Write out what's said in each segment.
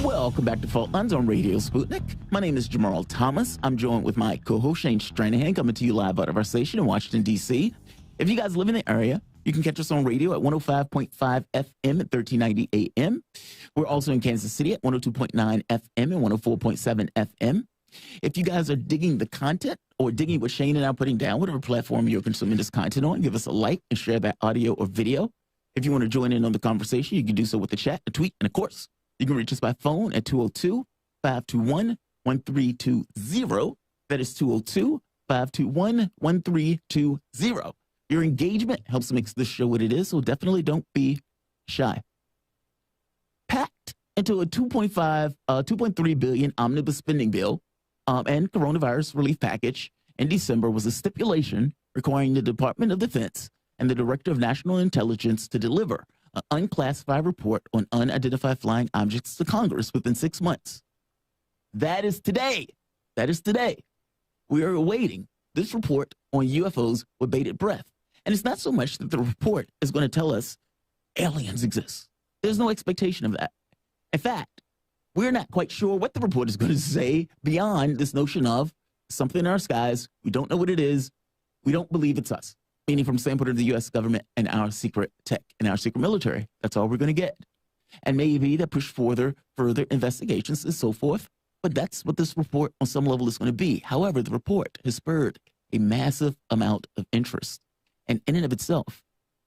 Welcome back to Fault Lines on Radio Sputnik. My name is Jamarl Thomas. I'm joined with my co-host Shane Stranahan, coming to you live out of our station in Washington, D.C. If you guys live in the area, you can catch us on radio at 105.5 FM at 1390 AM. We're also in Kansas City at 102.9 FM and 104.7 FM. If you guys are digging the content or digging what Shane and I are putting down, whatever platform you're consuming this content on, give us a like and share that audio or video. If you want to join in on the conversation, you can do so with the chat, a tweet, and of course, you can reach us by phone at 202-521-1320. That is 202-521-1320. Your engagement helps make this show what it is, so definitely don't be shy. Packed into a $2.3 billion omnibus spending bill and coronavirus relief package in December was a stipulation requiring the Department of Defense and the Director of National Intelligence to deliver an unclassified report on unidentified flying objects to Congress within 6 months. That is today. That is today. We are awaiting this report on UFOs with bated breath. And it's not so much that the report is going to tell us aliens exist. There's no expectation of that. In fact, we're not quite sure what the report is going to say beyond this notion of something in our skies. We don't know what it is. We don't believe it's us. Meaning from the standpoint of the U.S. government and our secret tech and our secret military. That's all we're going to get. And maybe that push further investigations and so forth. But that's what this report on some level is going to be. However, the report has spurred a massive amount of interest. And in and of itself,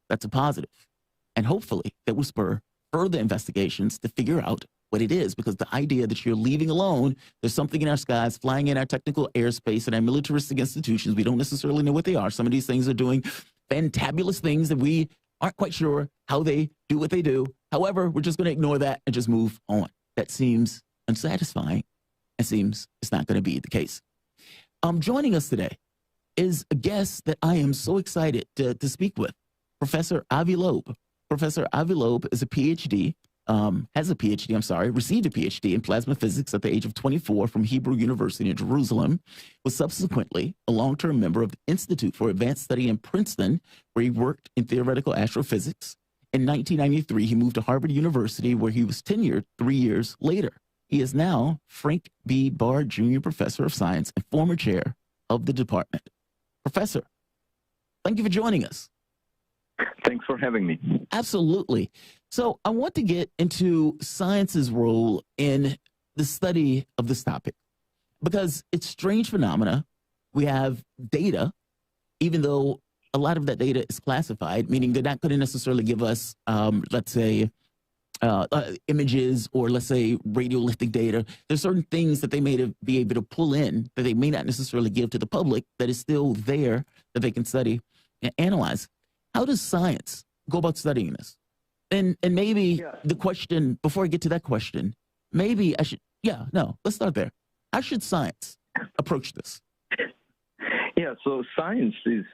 that's a positive. And hopefully that will spur further investigations to figure out what it is. Because the idea that you're leaving alone, there's something in our skies, flying in our technical airspace and our militaristic institutions, we don't necessarily know what they are. Some of these things are doing fantabulous things that we aren't quite sure how they do what they do. However, we're just going to ignore that and just move on. That seems unsatisfying. It seems it's not going to be the case. Joining us today is a guest that I am so excited to speak with, Professor Avi Loeb. Professor Avi Loeb is a PhD, received a PhD in plasma physics at the age of 24 from Hebrew University in Jerusalem, was subsequently a long-term member of the Institute for Advanced Study in Princeton, where he worked in theoretical astrophysics. In 1993, he moved to Harvard University, where he was tenured 3 years later. He is now Frank B. Bard Jr. Professor of Science and former chair of the department. Professor, thank you for joining us. Thanks for having me. Absolutely. So I want to get into science's role in the study of this topic because it's strange phenomena. We have data, even though a lot of that data is classified, meaning they're not going to necessarily give us, let's say, images or let's say radiolithic data. There's certain things that they may be able to pull in that they may not necessarily give to the public that is still there that they can study and analyze. How does science go about studying this? And maybe the question, before I get to that question, maybe I should, let's start there. How should science approach this? Yeah, so science is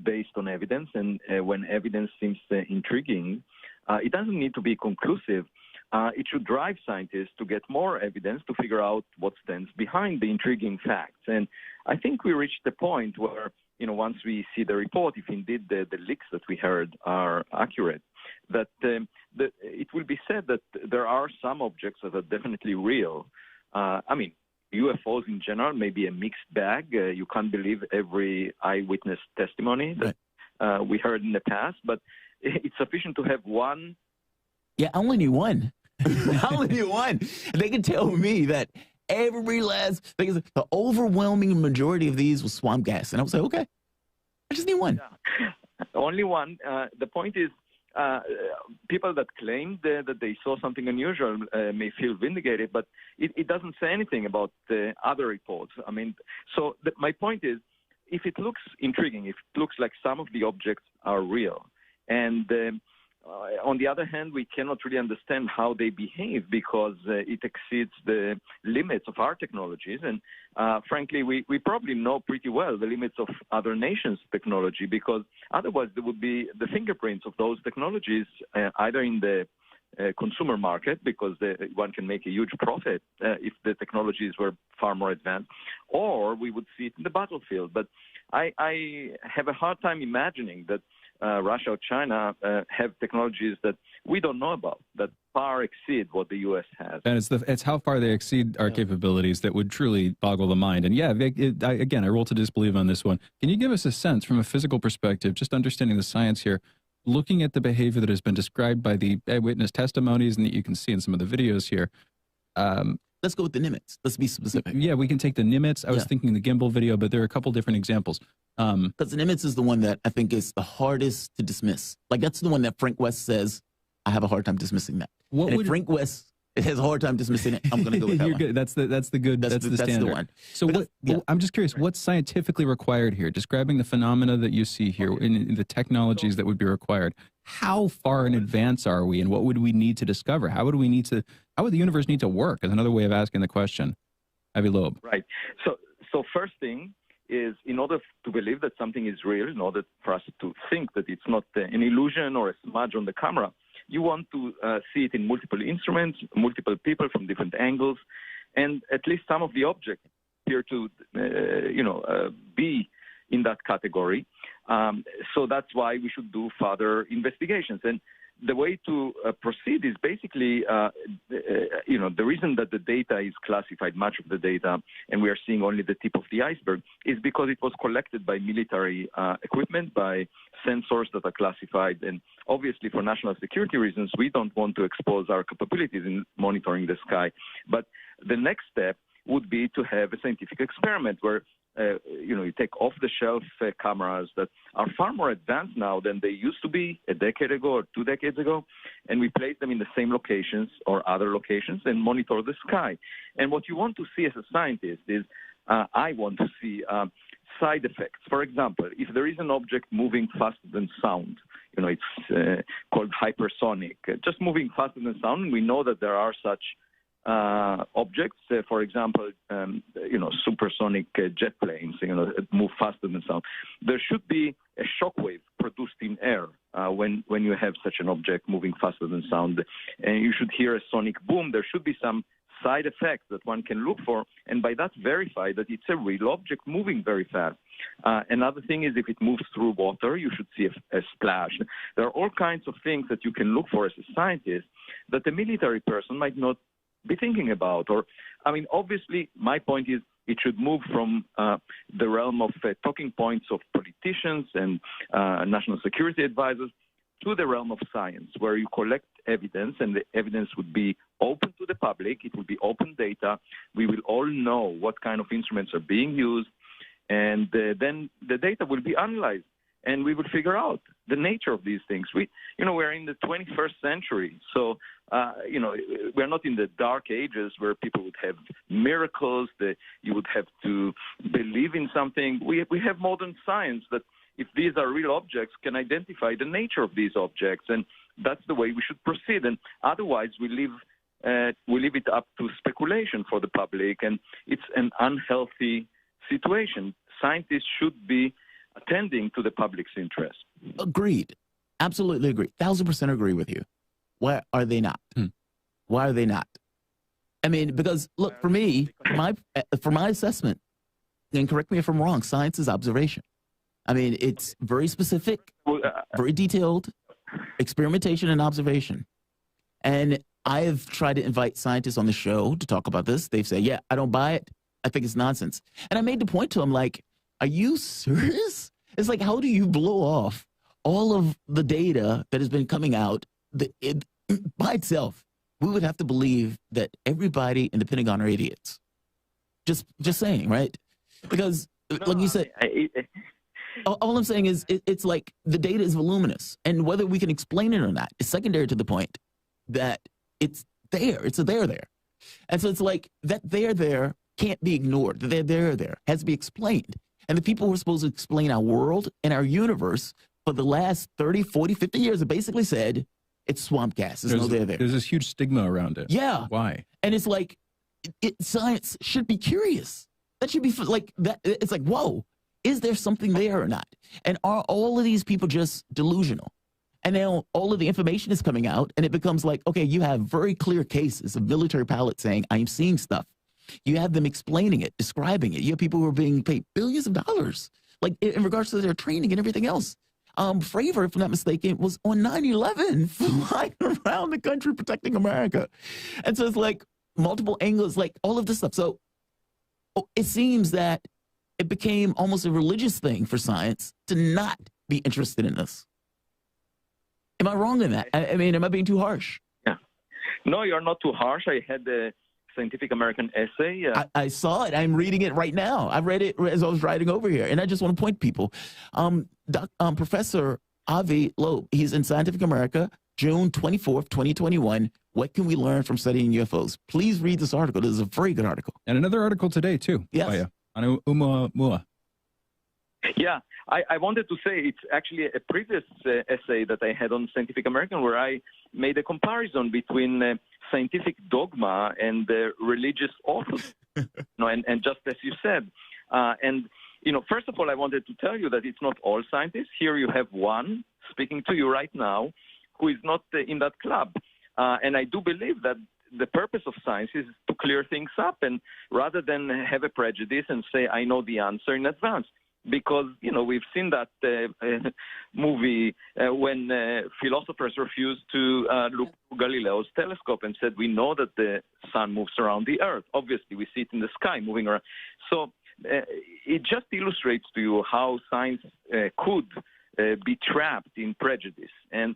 based on evidence, and when evidence seems intriguing, it doesn't need to be conclusive. It should drive scientists to get more evidence to figure out what stands behind the intriguing facts. And I think we reached the point where, once we see the report, if indeed the leaks that we heard are accurate, that it will be said that there are some objects that are definitely real. UFOs in general may be a mixed bag. You can't believe every eyewitness testimony that we heard in the past, but it's sufficient to have one. Yeah, I only need one. I only need one. They can tell me that every last thing, the overwhelming majority of these was swamp gas. And I was like, okay, I just need one. Yeah. Only one. The point is, people that claimed that they saw something unusual may feel vindicated, but it doesn't say anything about the other reports. My point is, if it looks intriguing, if it looks like some of the objects are real, and on the other hand, we cannot really understand how they behave because it exceeds the limits of our technologies. And frankly, we probably know pretty well the limits of other nations' technology, because otherwise there would be the fingerprints of those technologies either in the consumer market, because one can make a huge profit if the technologies were far more advanced, or we would see it in the battlefield. But I have a hard time imagining that Russia or China have technologies that we don't know about, that far exceed what the U.S. has. And it's how far they exceed our capabilities that would truly boggle the mind. And yeah, again, I roll to disbelieve on this one. Can you give us a sense from a physical perspective, just understanding the science here, looking at the behavior that has been described by the eyewitness testimonies and that you can see in some of the videos here? Let's go with the Nimitz. Let's be specific. Yeah, we can take the Nimitz. I was thinking the gimbal video, but there are a couple different examples. Because the Nimitz is the one that I think is the hardest to dismiss. Like, that's the one that Frank West says, I have a hard time dismissing that. If Frank West has a hard time dismissing it, I'm going to go with that one. Good. That's the standard. That's the one. So I'm just curious, what's scientifically required here? Describing the phenomena that you see here in the technologies that would be required. How far in advance are we, and what would we need to discover? How would the universe need to work? Is another way of asking the question. Avi Loeb. Right. So first thing is, in order to believe that something is real, in order for us to think that it's not an illusion or a smudge on the camera, you want to see it in multiple instruments, multiple people from different angles, and at least some of the objects appear to, be in that category. So that's why we should do further investigations. And the way to proceed is basically, the reason that the data is classified, much of the data, and we are seeing only the tip of the iceberg, is because it was collected by military equipment, by sensors that are classified. And obviously, for national security reasons, we don't want to expose our capabilities in monitoring the sky. But the next step would be to have a scientific experiment where you take off-the-shelf cameras that are far more advanced now than they used to be a decade ago or 2 decades ago, and we place them in the same locations or other locations and monitor the sky. And what you want to see as a scientist is, I want to see side effects. For example, if there is an object moving faster than sound, it's called hypersonic, just moving faster than sound, and we know that there are such objects, for example, supersonic jet planes, move faster than sound. There should be a shock wave produced in air when you have such an object moving faster than sound. And you should hear a sonic boom. There should be some side effects that one can look for, and by that verify that it's a real object moving very fast. Another thing is, if it moves through water, you should see a splash. There are all kinds of things that you can look for as a scientist that a military person might not be thinking about. Obviously, my point is it should move from the realm of talking points of politicians and national security advisors to the realm of science, where you collect evidence, and the evidence would be open to the public. It will be open data. We will all know what kind of instruments are being used, and then the data will be analyzed, and we will figure out the nature of these things. We're in the 21st century, so we're not in the dark ages where people would have miracles, that you would have to believe in something. We have modern science that, if these are real objects, can identify the nature of these objects, and that's the way we should proceed. And otherwise, we leave it up to speculation for the public, and it's an unhealthy situation. Scientists should be attending to the public's interest. Agreed. Absolutely agree. 1,000% agree with you. Why are they not? Why are they not? Because look, for me, for my assessment, and correct me if I'm wrong, science is observation. It's very specific, very detailed, experimentation and observation. And I've tried to invite scientists on the show to talk about this. They've said, yeah, I don't buy it. I think it's nonsense. And I made the point to them, like, are you serious? It's like, how do you blow off all of the data that has been coming out by itself? We would have to believe that everybody in the Pentagon are idiots. Just saying, right? Because, like you said, all I'm saying is it's like the data is voluminous, and whether we can explain it or not is secondary to the point that it's there. It's a there. And so it's like that there can't be ignored. The there has to be explained. And the people who are supposed to explain our world and our universe for the last 30, 40, 50 years have basically said it's swamp gas. There's no there. There's this huge stigma around it. Yeah. Why? And it's like science should be curious. That should be like that. It's like, whoa, is there something there or not? And are all of these people just delusional? And now all of the information is coming out, and it becomes like, okay, you have very clear cases of military pilots saying, I'm seeing stuff. You have them explaining it, describing it. You have people who are being paid billions of dollars, like in regards to their training and everything else. Fravor, if I'm not mistaken, was on 9/11 flying around the country protecting America. And so it's like multiple angles, like all of this stuff. So it seems that it became almost a religious thing for science to not be interested in this. Am I wrong in that? I mean, am I being too harsh? Yeah. No, you're not too harsh. I had the Scientific American essay. I saw it. I'm reading it right now. I read it as I was riding over here. And I just want to point people. Professor Avi Loeb, he's in Scientific America, June 24th, 2021. What can we learn from studying UFOs? Please read this article. This is a very good article. And another article today, too. Yes. On Oumuamua. Yeah, I wanted to say it's actually a previous essay that I had on Scientific American where I made a comparison between scientific dogma and religious authors. And just as you said. First of all, I wanted to tell you that it's not all scientists. Here you have one speaking to you right now who is not in that club. And I do believe that the purpose of science is to clear things up and rather than have a prejudice and say, I know the answer in advance. Because, we've seen that movie when philosophers refused to look through Galileo's telescope and said, we know that the sun moves around the earth. Obviously, we see it in the sky moving around. So it just illustrates to you how science could be trapped in prejudice. And,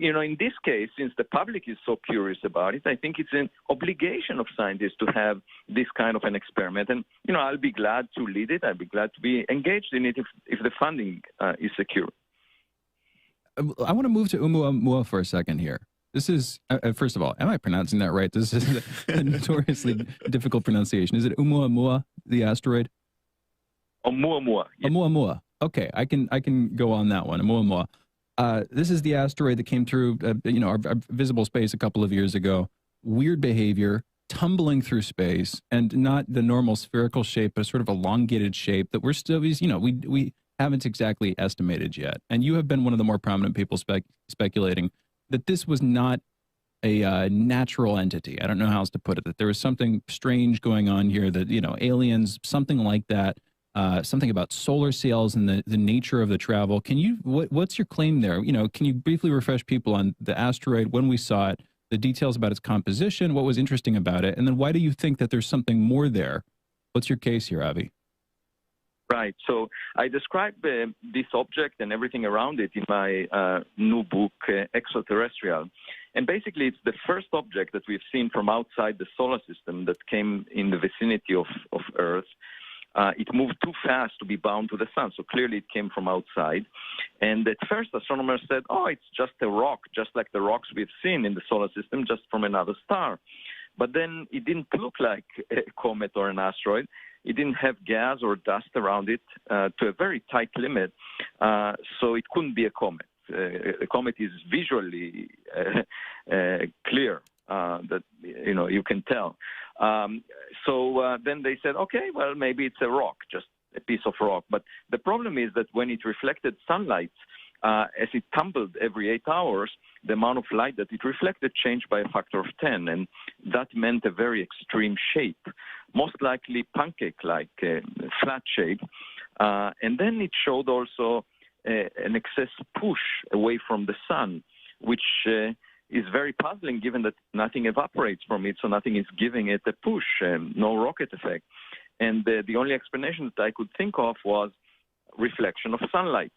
in this case, since the public is so curious about it, I think it's an obligation of scientists to have this kind of an experiment. And, I'll be glad to lead it. I'll be glad to be engaged in it if the funding is secure. I want to move to Oumuamua for a second here. This is, first of all, am I pronouncing that right? This is a notoriously difficult pronunciation. Is it Oumuamua, the asteroid? Oumuamua. Yes. Oumuamua. Okay, I can go on that one. Oumuamua. This is the asteroid that came through, our visible space a couple of years ago. Weird behavior, tumbling through space, and not the normal spherical shape, but sort of elongated shape that we're still, we haven't exactly estimated yet. And you have been one of the more prominent people speculating that this was not a natural entity. I don't know how else to put it, that there was something strange going on here, that, aliens, something like that. Something about solar sails and the nature of the travel. What's your claim there? Can you briefly refresh people on the asteroid, when we saw it, the details about its composition, what was interesting about it, and then why do you think that there's something more there? What's your case here, Avi? Right. So I described this object and everything around it in my new book, Extraterrestrial. And basically, it's the first object that we've seen from outside the solar system that came in the vicinity of Earth. It moved too fast to be bound to the sun, so clearly it came from outside. And at first, astronomers said, it's just a rock, just like the rocks we've seen in the solar system, just from another star. But then it didn't look like a comet or an asteroid. It didn't have gas or dust around it to a very tight limit, so it couldn't be a comet. A comet is visually clear. That you can tell. So then they said, okay, well, maybe it's a rock, just a piece of rock. But the problem is that when it reflected sunlight, as it tumbled every 8 hours, the amount of light that it reflected changed by a factor of 10, and that meant a very extreme shape, most likely pancake-like, flat shape. And then it showed also an excess push away from the sun, which is very puzzling given that nothing evaporates from it, so nothing is giving it a push, no rocket effect. And the only explanation that I could think of was reflection of sunlight.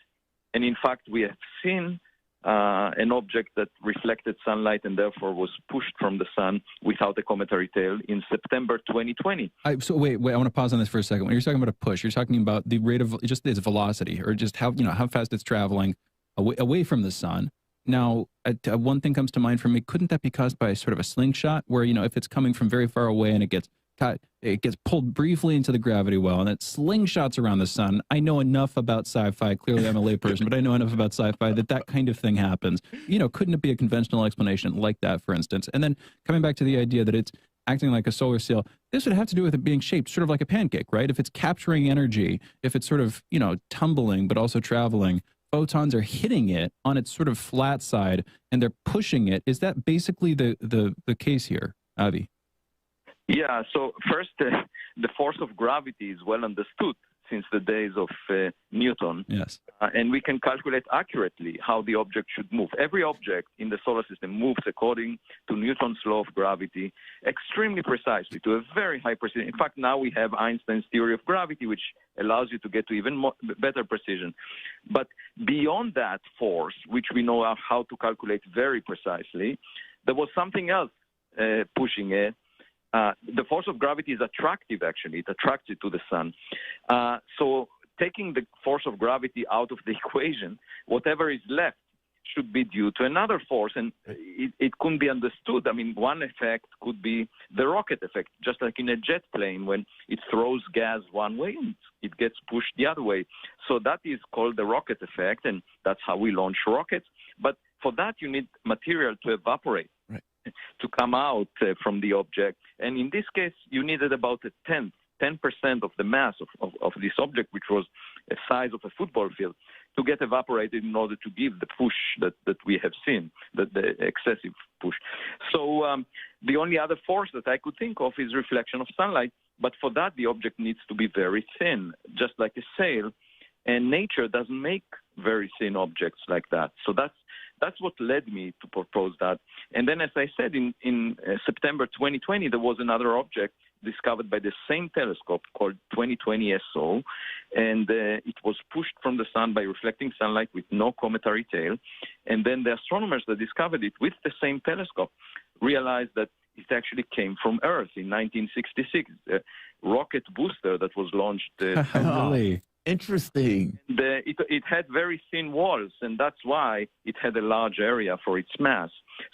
And in fact, we have seen an object that reflected sunlight and therefore was pushed from the sun without a cometary tail in September 2020. So wait, I want to pause on this for a second. When you're talking about a push, you're talking about the rate of just its velocity, or just how fast it's traveling away from the sun. Now, one thing comes to mind for me. Couldn't that be caused by sort of a slingshot, where if it's coming from very far away and it gets pulled briefly into the gravity well, and it slingshots around the sun? I know enough about sci-fi. Clearly, I'm a layperson, but I know enough about sci-fi that kind of thing happens. Couldn't it be a conventional explanation like that, for instance? And then coming back to the idea that it's acting like a solar sail, this would have to do with it being shaped sort of like a pancake, right? If it's capturing energy, if it's sort of tumbling but also traveling, photons are hitting it on its sort of flat side and they're pushing it. Is that basically the case here, Avi? Yeah, so first, the force of gravity is well understood since the days of Newton. Yes. And we can calculate accurately how the object should move. Every object in the solar system moves according to Newton's law of gravity extremely precisely, to a very high precision. In fact, now we have Einstein's theory of gravity, which allows you to get to even better precision. But beyond that force, which we know how to calculate very precisely, there was something else pushing it. The force of gravity is attractive, actually. It attracts it to the sun. So taking the force of gravity out of the equation, whatever is left should be due to another force, and it couldn't be understood. I mean, one effect could be the rocket effect, just like in a jet plane when it throws gas one way and it gets pushed the other way. So that is called the rocket effect, and that's how we launch rockets. But for that, you need material to evaporate, right, to come out from the object. And in this case, you needed about 10% of the mass of this object, which was the size of a football field, to get evaporated in order to give the push that we have seen, the excessive push. So the only other force that I could think of is reflection of sunlight. But for that, the object needs to be very thin, just like a sail. And nature doesn't make very thin objects like that. So that's what led me to propose that. And then, as I said, in September 2020, there was another object discovered by the same telescope called 2020 SO, and it was pushed from the sun by reflecting sunlight with no cometary tail. And then the astronomers that discovered it with the same telescope realized that it actually came from Earth in 1966, a rocket booster that was launched. Really? Interesting. It had very thin walls, and that's why it had a large area for its mass.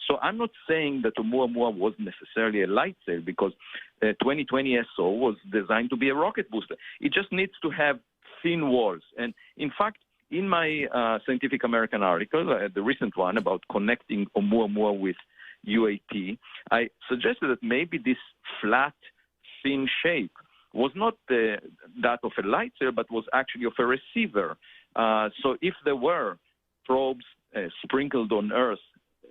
So I'm not saying that Oumuamua was necessarily a light sail, because 2020 SO was designed to be a rocket booster. It just needs to have thin walls. And in fact, in my Scientific American article, the recent one about connecting Oumuamua with UAP, I suggested that maybe this flat, thin shape was not that of a light sail, but was actually of a receiver. So if there were probes sprinkled on Earth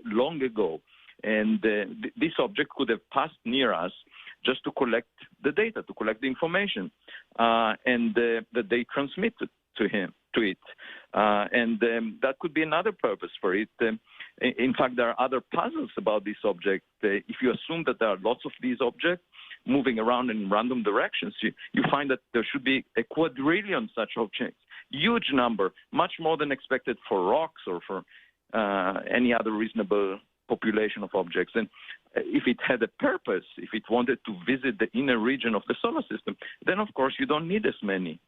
long ago, and this object could have passed near us just to collect the data, to collect the information, and that they transmitted to it. And that could be another purpose for it. In fact, there are other puzzles about this object. If you assume that there are lots of these objects moving around in random directions, you find that there should be a quadrillion such objects, huge number, much more than expected for rocks or for any other reasonable population of objects. And if it had a purpose, if it wanted to visit the inner region of the solar system, then of course you don't need as many.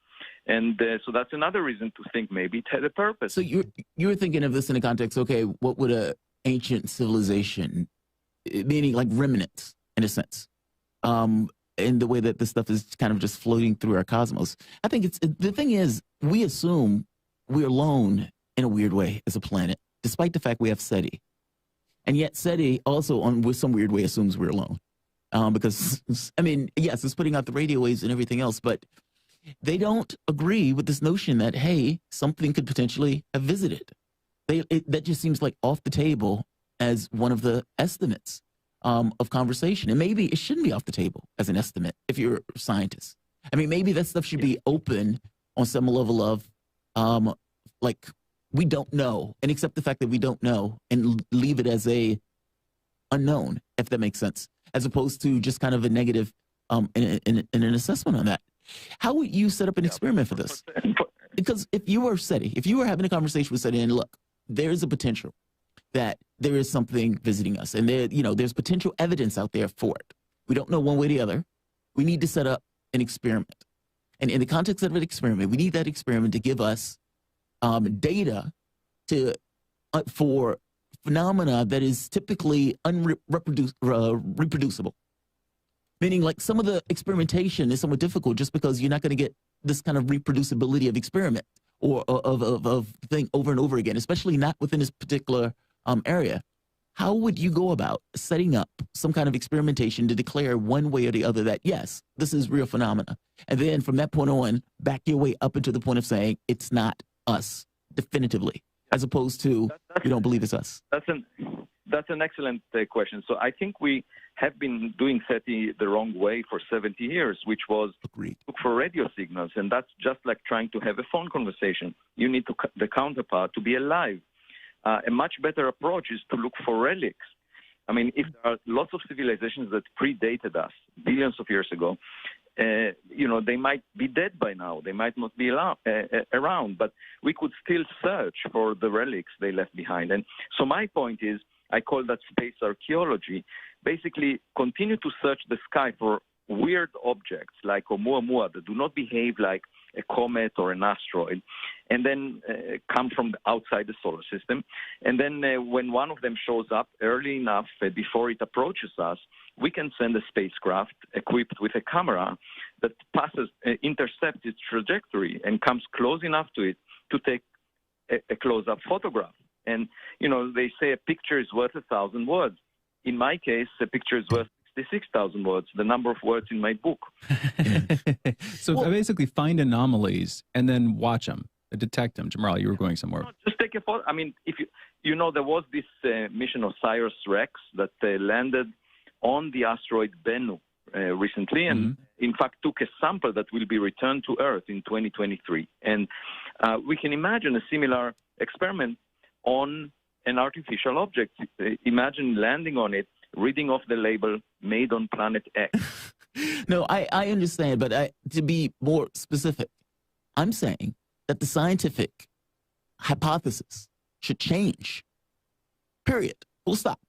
And so that's another reason to think maybe it had a purpose. So you were thinking of this in the context, okay, what would a ancient civilization, meaning like remnants in a sense, in the way that this stuff is kind of just floating through our cosmos. I think the thing is, we assume we're alone in a weird way as a planet, despite the fact we have SETI. And yet SETI also, with some weird way, assumes we're alone. Because, I mean, yes, it's putting out the radio waves and everything else, but they don't agree with this notion that, hey, something could potentially have visited. That just seems like off the table as one of the estimates of conversation. And maybe it shouldn't be off the table as an estimate if you're a scientist. I mean, maybe that stuff should be open on some level of, like, we don't know, and accept the fact that we don't know and leave it as a unknown, if that makes sense, as opposed to just kind of a negative in an assessment on that. How would you set up an experiment for this? Because if you were SETI, if you were having a conversation with SETI and look, there's a potential that there is something visiting us, and there's potential evidence out there for it. We don't know one way or the other. We need to set up an experiment. And in the context of an experiment, we need that experiment to give us data for phenomena that is typically reproducible. Meaning, like, some of the experimentation is somewhat difficult just because you're not going to get this kind of reproducibility of experiment or of thing over and over again, especially not within this particular area. How would you go about setting up some kind of experimentation to declare one way or the other that, yes, this is real phenomena? And then from that point on, back your way up into the point of saying it's not us definitively. as opposed to you don't believe it's us? That's an excellent question. So I think we have been doing SETI the wrong way for 70 years, which was look for radio signals, and that's just like trying to have a phone conversation. You need the counterpart to be alive. A much better approach is to look for relics. I mean, if there are lots of civilizations that predated us billions of years ago, they might be dead by now. They might not be around, but we could still search for the relics they left behind. And so my point is, I call that space archaeology. Basically, continue to search the sky for weird objects like Oumuamua that do not behave like a comet or an asteroid, and then come from outside the solar system. And then when one of them shows up early enough before it approaches us, we can send a spacecraft equipped with a camera that intercepts its trajectory and comes close enough to it to take a close-up photograph. And, they say a picture is worth 1,000 words. In my case, a picture is worth 66,000 words, the number of words in my book. So basically find anomalies and then watch them, detect them. Jamarl, you were going somewhere. No, just take a photo. I mean, if there was this mission of OSIRIS-REx that landed on the asteroid Bennu recently, and in fact took a sample that will be returned to Earth in 2023. And we can imagine a similar experiment on an artificial object. Imagine landing on it, reading off the label, made on planet X. No, I understand, but to be more specific, I'm saying that the scientific hypothesis should change. Period. Full stop.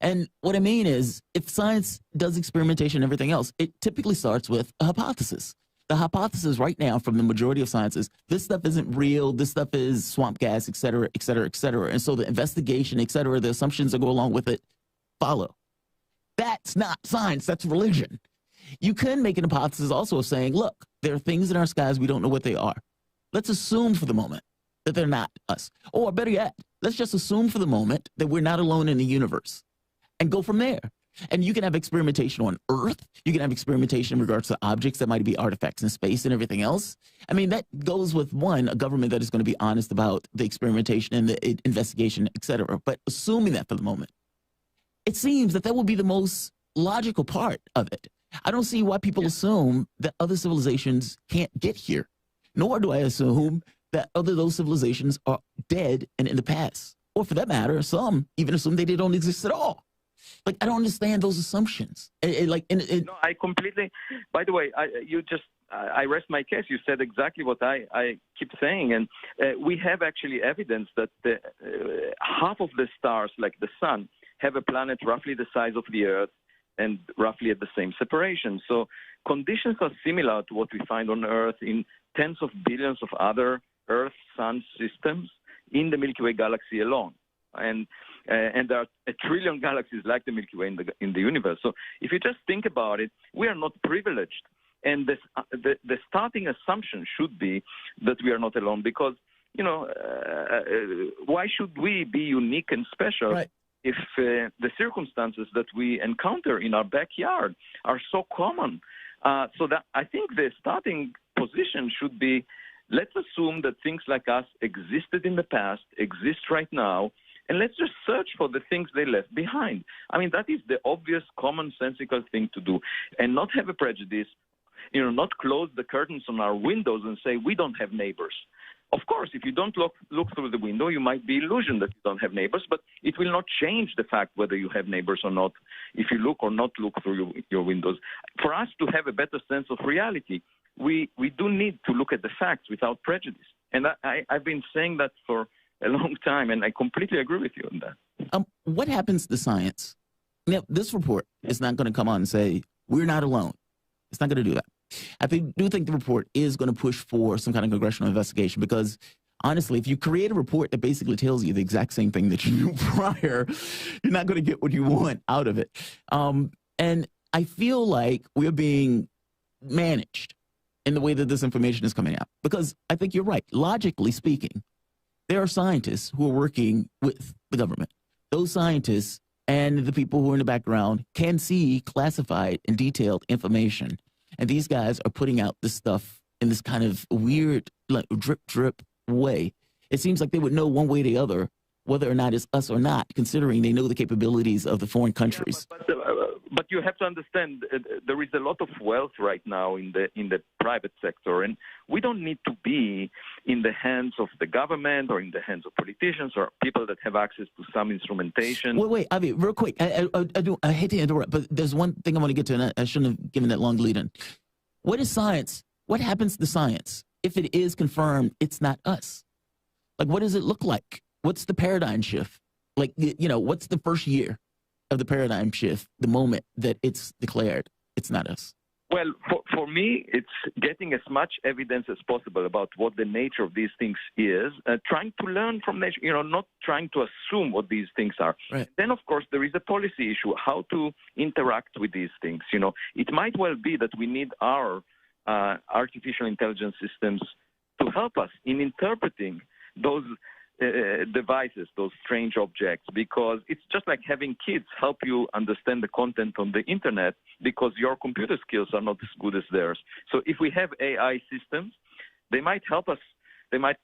And what I mean is, if science does experimentation and everything else, it typically starts with a hypothesis. The hypothesis right now from the majority of sciences, this stuff isn't real, this stuff is swamp gas, et cetera, et cetera, et cetera. And so the investigation, et cetera, the assumptions that go along with it follow. That's not science, that's religion. You can make an hypothesis also of saying, look, there are things in our skies we don't know what they are. Let's assume for the moment that they're not us. Or better yet, let's just assume for the moment that we're not alone in the universe and go from there. And you can have experimentation on Earth. You can have experimentation in regards to objects that might be artifacts in space and everything else. I mean, that goes with, one, a government that is going to be honest about the experimentation and the investigation, et cetera. But assuming that for the moment, it seems that will be the most logical part of it. I don't see why people assume that other civilizations can't get here, nor do I assume that those civilizations are dead and in the past. Or for that matter, some even assume they don't exist at all. Like, I don't understand those assumptions. No, I completely, by the way, I rest my case. You said exactly what I keep saying. And we have actually evidence that half of the stars, like the sun, have a planet roughly the size of the Earth and roughly at the same separation. So conditions are similar to what we find on Earth in tens of billions of other Earth-Sun systems in the Milky Way galaxy alone. And there are a trillion galaxies like the Milky Way in the universe. So if you just think about it, we are not privileged. And the starting assumption should be that we are not alone, because, why should we be unique and special if the circumstances that we encounter in our backyard are so common? So that I think the starting position should be, let's assume that things like us existed in the past, exist right now, and let's just search for the things they left behind. I mean, that is the obvious, commonsensical thing to do, and not have a prejudice, not close the curtains on our windows and say we don't have neighbors. Of course, if you don't look through the window, you might be illusioned that you don't have neighbors, but it will not change the fact whether you have neighbors or not if you look or not look through your windows. For us to have a better sense of reality, we do need to look at the facts without prejudice. And I've been saying that for a long time, and I completely agree with you on that. What happens to science? Now, this report is not going to come on and say, we're not alone. It's not going to do that. I do think the report is going to push for some kind of congressional investigation, because honestly, if you create a report that basically tells you the exact same thing that you knew prior, you're not going to get what you want out of it. And I feel like we're being managed in the way that this information is coming out, because I think you're right. Logically speaking, there are scientists who are working with the government. Those scientists and the people who are in the background can see classified and detailed information. And these guys are putting out this stuff in this kind of weird, like, drip way. It seems like they would know one way or the other whether or not it's us or not, considering they know the capabilities of the foreign countries. Yeah, but you have to understand there is a lot of wealth right now in the private sector, and we don't need to be in the hands of the government or in the hands of politicians or people that have access to some instrumentation. Wait, Avi, real quick. I hate to interrupt, but there's one thing I want to get to, and I shouldn't have given that long lead in. What is science? What happens to science if it is confirmed it's not us? Like, what does it look like? What's the paradigm shift? Like, what's the first year of the paradigm shift, the moment that it's declared it's not us? Well, for me, it's getting as much evidence as possible about what the nature of these things is, trying to learn from nature, not trying to assume what these things are. Right. Then, of course, there is a policy issue, how to interact with these things. It might well be that we need our artificial intelligence systems to help us in interpreting those devices, those strange objects, because it's just like having kids help you understand the content on the internet because your computer skills are not as good as theirs. So if we have AI systems, they might help us. They might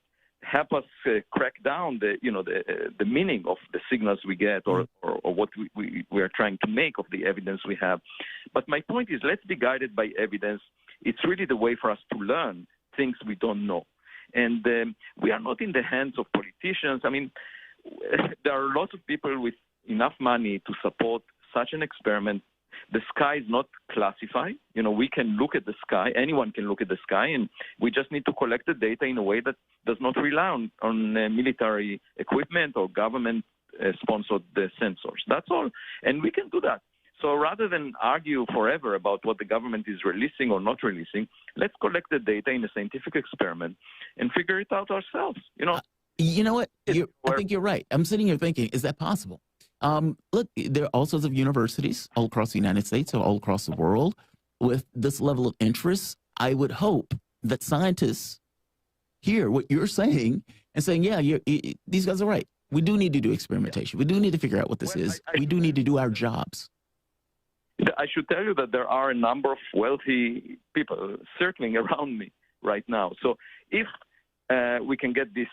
help us crack down the meaning of the signals we get or what we are trying to make of the evidence we have. But my point is, let's be guided by evidence. It's really the way for us to learn things we don't know. And we are not in the hands of politicians. I mean, there are lots of people with enough money to support such an experiment. The sky is not classified. We can look at the sky. Anyone can look at the sky, and we just need to collect the data in a way that does not rely on military equipment or government-sponsored sensors. That's all. And we can do that. So rather than argue forever about what the government is releasing or not releasing, let's collect the data in a scientific experiment and figure it out ourselves. You know what? I think you're right. I'm sitting here thinking, is that possible? Look, there are all sorts of universities all across the United States or all across the world with this level of interest. I would hope that scientists hear what you're saying and saying, yeah, these guys are right. We do need to do experimentation. We do need to figure out what this is. We do need to do our jobs. I should tell you that there are a number of wealthy people circling around me right now. So if we can get this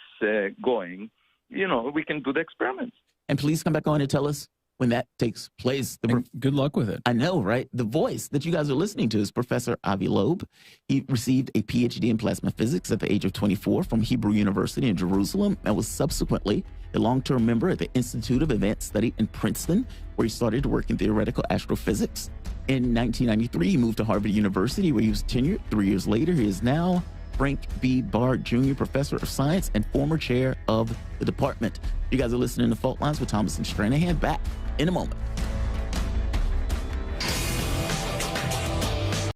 going, we can do the experiments. And please come back on and tell us when that takes place. Good luck with it. I know, right? The voice that you guys are listening to is Professor Avi Loeb. He received a PhD in plasma physics at the age of 24 from Hebrew University in Jerusalem and was subsequently a long-term member at the Institute of Advanced Study in Princeton, where he started to work in theoretical astrophysics. In 1993, he moved to Harvard University, where he was tenured. 3 years later, he is now Frank B. Bard Jr., Professor of Science and former chair of the department. You guys are listening to Fault Lines with Thomas and Stranahan. Back in a moment.